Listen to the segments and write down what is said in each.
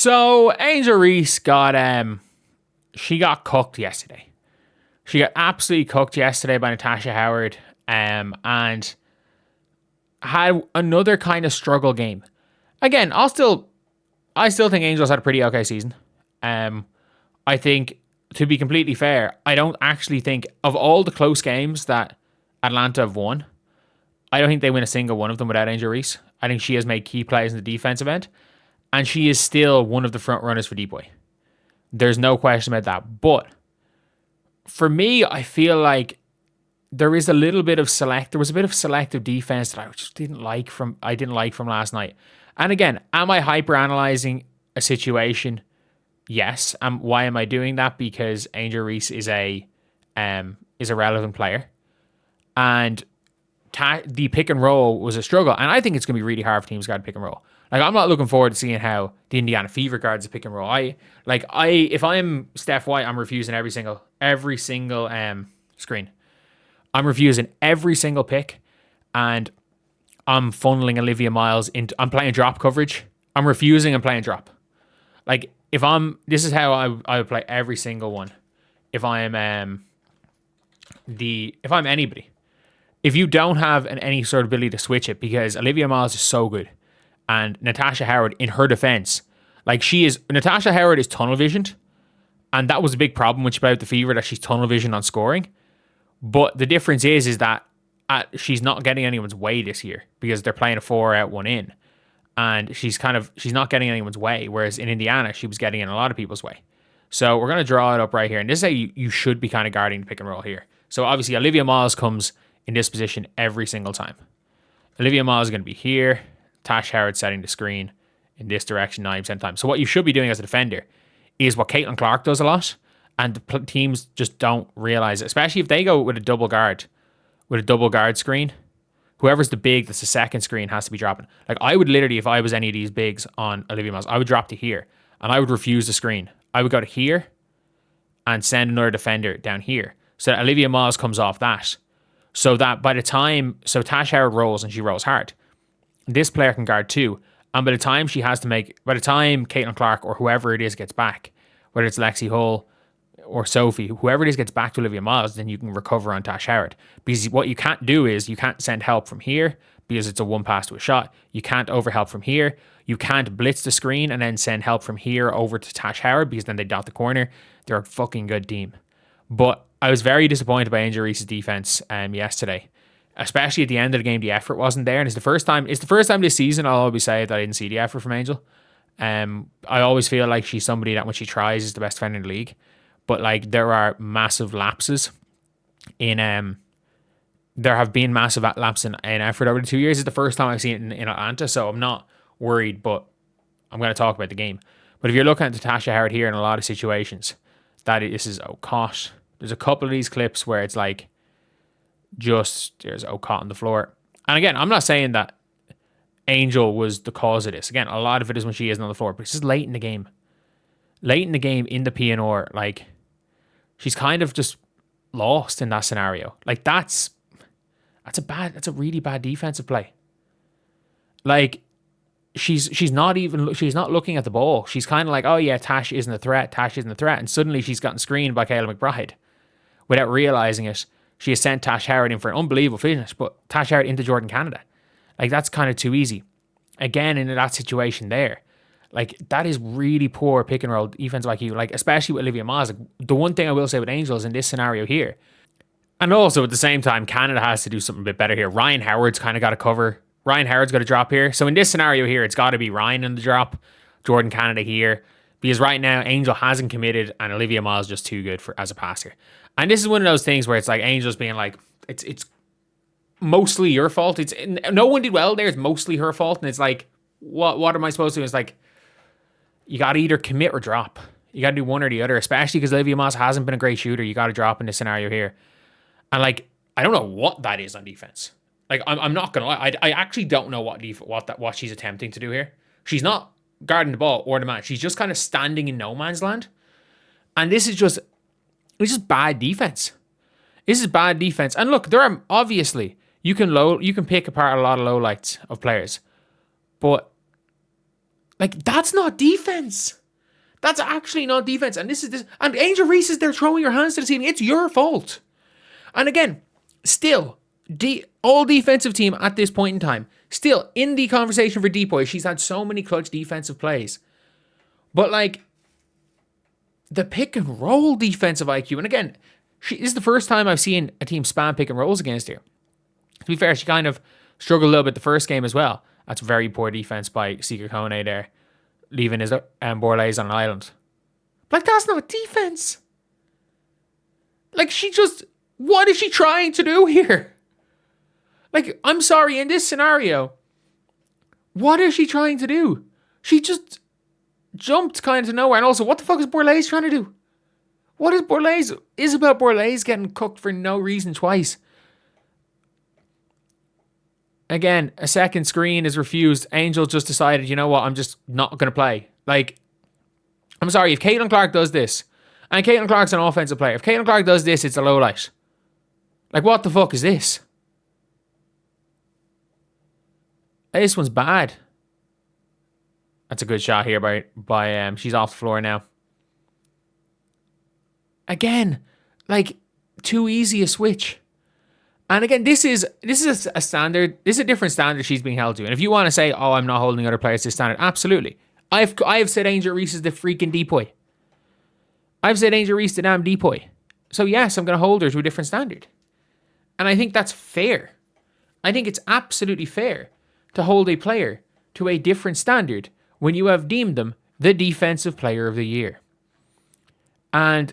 So Angel Reese she got cooked yesterday. She got absolutely cooked yesterday by Natasha Howard, and had another kind of struggle game. Again, I still think Angel's had a pretty okay season. I think, to be completely fair, I don't actually think, of all the close games that Atlanta have won, I don't think they win a single one of them without Angel Reese. I think she has made key plays in the defensive end, and she is still one of the front runners for DPOY. There's no question about that. But for me, I feel like there was a bit of selective defense that I just didn't like from last night. And again, am I hyper-analyzing a situation? Yes. Why am I doing that? Because Angel Reese is a relevant player. And the pick and roll was a struggle. And I think it's going to be really hard for teams to guard pick and roll. Like, I'm not looking forward to seeing how the Indiana Fever guards a pick and roll. If I'm Steph White, I'm refusing every single screen. I'm refusing every single pick, and I'm funneling Olivia Miles into. I'm playing drop coverage. I'm refusing and playing drop. Like, this is how I would play every single one. If I'm anybody, if you don't have any sort of ability to switch it, because Olivia Miles is so good, and Natasha Howard, in her defense, Natasha Howard is tunnel visioned, and that was a big problem when she played with the Fever, that she's tunnel visioned on scoring. But the difference is that she's not getting anyone's way this year because they're playing a 4 out, 1 in. And she's not getting anyone's way. Whereas in Indiana, she was getting in a lot of people's way. So we're going to draw it up right here. And this is how you should be kind of guarding the pick and roll here. So obviously Olivia Miles comes in this position every single time. Olivia Miles is going to be here. Tash Howard setting the screen in this direction 90% of the time. So what you should be doing as a defender is what Caitlin Clark does a lot. And the teams just don't realize it, especially if they go with a double guard screen. Whoever's the big that's the second screen has to be dropping. Like, I would literally, if I was any of these bigs on Olivia Miles, I would drop to here and I would refuse the screen. I would go to here and send another defender down here so that Olivia Miles comes off that. So that Tash Howard rolls and she rolls hard, this player can guard too. And by the time Caitlin Clark or whoever it is gets back, whether it's Lexi Hull or Sophie, whoever it is gets back to Olivia Miles, then you can recover on Tash Howard. Because what you can't do is you can't send help from here because it's a one pass to a shot. You can't overhelp from here. You can't blitz the screen and then send help from here over to Tash Howard because then they dot the corner. They're a fucking good team. But I was very disappointed by Angel Reese's defense yesterday. Especially at the end of the game, the effort wasn't there. And it's the first time this season I'll always say that I didn't see the effort from Angel. I always feel like she's somebody that when she tries is the best defender in the league. But like, there are massive lapses in there have been massive lapses in effort over the 2 years. It's the first time I've seen it in Atlanta, so I'm not worried, but I'm going to talk about the game. But if you're looking at Natasha Howard here in a lot of situations, this is Ocott. There's a couple of these clips where it's like there's Ocott on the floor. And again, I'm not saying that Angel was the cause of this. Again, a lot of it is when she isn't on the floor, but it's just late in the game. Late in the game in the PNR, like, she's kind of just lost in that scenario. Like, that's a really bad defensive play. Like, she's not looking at the ball. She's kind of like, oh yeah, Tash isn't a threat. And suddenly she's gotten screened by Kayla McBride. Without realizing it, she has sent Tash Howard in for an unbelievable finish, but Tash Howard into Jordan Canada. Like, that's kind of too easy. Again, in that situation there, like, that is really poor pick and roll defensive IQ, like, especially with Olivia Miles. Like, the one thing I will say with Angel is in this scenario here, and also at the same time, Canada has to do something a bit better here. Ryan Howard's kind of got to cover. Ryan Howard's got to drop here. So in this scenario here, it's got to be Ryan in the drop, Jordan Canada here, because right now Angel hasn't committed and Olivia Miles is just too good as a passer. And this is one of those things where it's like Angel's being like, it's mostly your fault. No one did well there. It's mostly her fault. And it's like, what am I supposed to do? It's like, you got to either commit or drop. You got to do one or the other, especially because Olivia Miles hasn't been a great shooter. You got to drop in this scenario here. And like, I don't know what that is on defense. Like, I'm not going to lie. I actually don't know what she's attempting to do here. She's not guarding the ball or the man. She's just kind of standing in no man's land. And this is just bad defense. This is bad defense. And look, there are obviously, you can pick apart a lot of lowlights of players. But Like, that's not defense. That's actually not defense. And and Angel Reese is there throwing your hands to the ceiling. It's your fault. And again, still, all defensive team at this point in time, still in the conversation for DPOY. She's had so many clutch defensive plays. But like, the pick and roll defensive IQ, and again, this is the first time I've seen a team spam pick and rolls against her. To be fair, she kind of struggled a little bit the first game as well. That's very poor defense by Seeker Kone there, leaving his Borlays on an island. Like, that's not defense. Like, what is she trying to do here? Like, I'm sorry, in this scenario, what is she trying to do? She just jumped kind of nowhere. And also, what the fuck is Borlays trying to do? What is Borlays? Isabel Borlays getting cooked for no reason twice. Again, a second screen is refused. Angel just decided, you know what, I'm just not going to play. Like, I'm sorry, if Caitlin Clark does this, and Caitlin Clark's an offensive player, if Caitlin Clark does this, it's a low light. Like, what the fuck is this? This one's bad. That's a good shot here by she's off the floor now. Again, like, too easy a switch. And again, this is a standard. This is a different standard she's being held to. And if you want to say, oh, I'm not holding other players to this standard, absolutely. I've said Angel Reese is the freaking DPOY. I've said Angel Reese the damn DPOY. So yes, I'm going to hold her to a different standard. And I think that's fair. I think it's absolutely fair to hold a player to a different standard when you have deemed them the defensive player of the year. And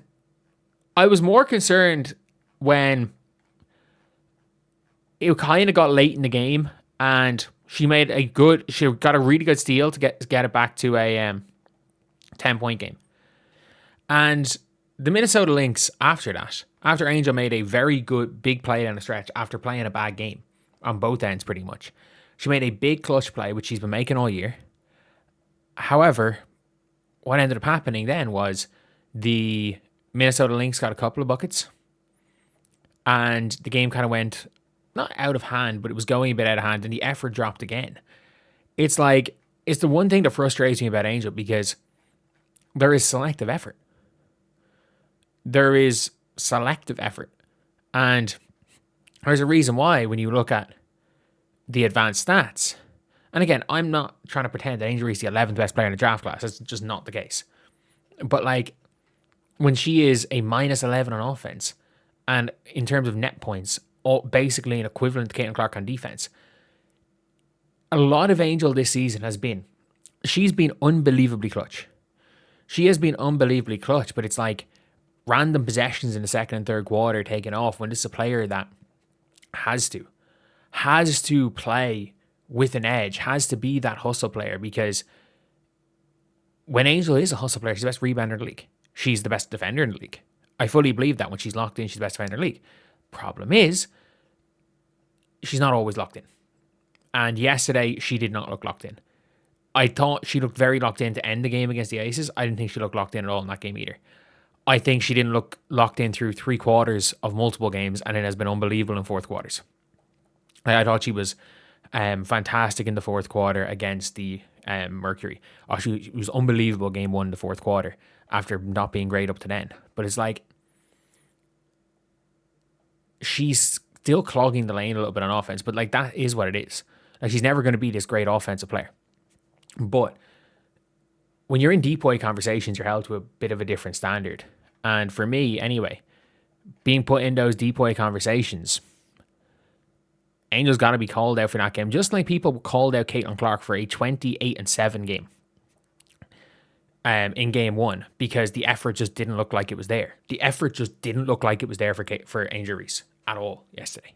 I was more concerned when it kind of got late in the game and she got a really good steal to get it back to a 10-point game. And the Minnesota Lynx, after Angel made a very good big play down the stretch after playing a bad game on both ends pretty much, she made a big clutch play, which she's been making all year. However, what ended up happening then was the Minnesota Lynx got a couple of buckets and the game kind of went not out of hand, but it was going a bit out of hand and the effort dropped again. It's like, it's the one thing that frustrates me about Angel because there is selective effort. There is selective effort. And there's a reason why when you look at the advanced stats, and again, I'm not trying to pretend that Angel Reese is the 11th best player in the draft class. That's just not the case. But like, when she is a -11 on offense, and in terms of net points, basically an equivalent to Caitlin Clark on defense, a lot of Angel this season she's been unbelievably clutch. She has been unbelievably clutch, but it's like random possessions in the second and third quarter taken off when this is a player that has to play with an edge, has to be that hustle player, because when Angel is a hustle player, she's the best rebounder in the league. She's the best defender in the league. I fully believe that when she's locked in, she's the best defender in the league. Problem is, she's not always locked in. And yesterday, she did not look locked in. I thought she looked very locked in to end the game against the Aces. I didn't think she looked locked in at all in that game either. I think she didn't look locked in through 3 quarters of multiple games, and it has been unbelievable in fourth quarters. I thought she was fantastic in the fourth quarter against the Mercury. She was unbelievable game 1 in the fourth quarter after not being great up to then. But it's like, she's still clogging the lane a little bit on offense, but like, that is what it is. Like, she's never going to be this great offensive player. But when you're in DPOY conversations, you're held to a bit of a different standard. And for me, anyway, being put in those DPOY conversations, Angel's got to be called out for that game, just like people called out Caitlin Clark for a 28-7 game in game 1, because the effort just didn't look like it was there. The effort just didn't look like it was there for Angel Reese at all yesterday.